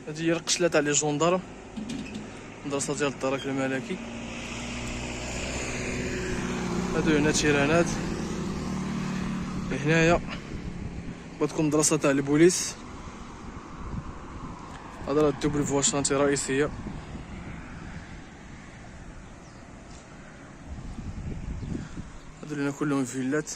هادي هي القشله تاع لي جوندارم، مدرسه ديال الدرك الملكي. هادو هنا تيرانات، هنايا غتكون مدرسه تاع البوليس. هذا راه الدوبل فوا شانتي رئيسيه. هادو هنا كلهم فيلات.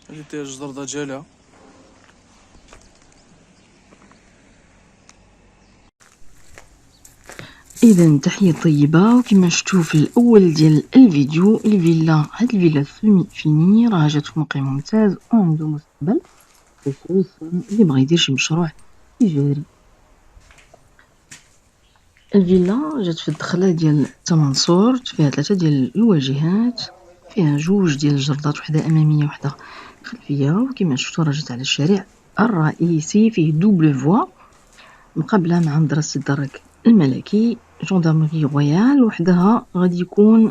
اللي تاهي الجدردة ديالها. اذا تحيه طيبه. وكما شفتوا في الاول ديال الفيديو، الفيلا هاد الفيلا سيمي فيني راه جات في موقع ممتاز وعنده مستقبل، خصوصا اللي بغى يدير شي مشروع تجاري. الفيلا جات في الدخله ديال تمنصور، فيها 3 ديال الواجهات، فيها 2 ديال الجردات، وحده اماميه وحده خلفيه. وكما شفتوا راه جات على الشارع الرئيسي، فيه دوبل فوا مقابله مع مدرسه الدرك الملكي، جندرمري رويال. وحدها غادي يكون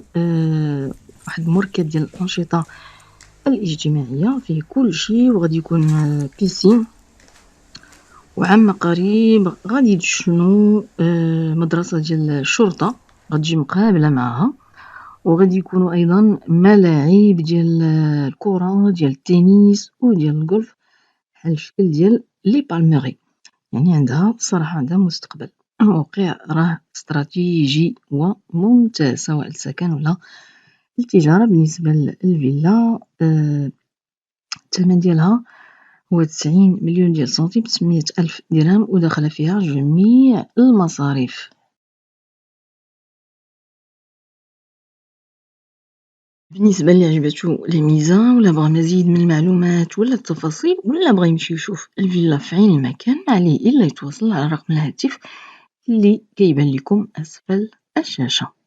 واحد المركب ديال الانشطه الاجتماعيه فيه كل شيء، وغادي يكون بيسين. وعما قريب غادي يدشنوا مدرسه ديال الشرطه غتجي مقابله معها، وغادي يكونوا ايضا ملاعب ديال الكره، ديال التنس وديال الجولف بحال الشكل ديال لي بالميري. يعني عندها صراحه عندها مستقبل. الموقع راه استراتيجي وممتاز سواء للسكن ولا التجاره. بالنسبه للفيلا الثمن ديالها هو 90 مليون ديال سنتيم، 800 ألف درهم، وداخله فيها جميع المصاريف. بالنسبه اللي عجبته لي ميزه ولا بغى مزيد من المعلومات ولا التفاصيل ولا بغى يمشي يشوف الفيلا في عين المكان، ما عليه الا يتواصل على رقم الهاتف اللي كيبان لكم اسفل الشاشه.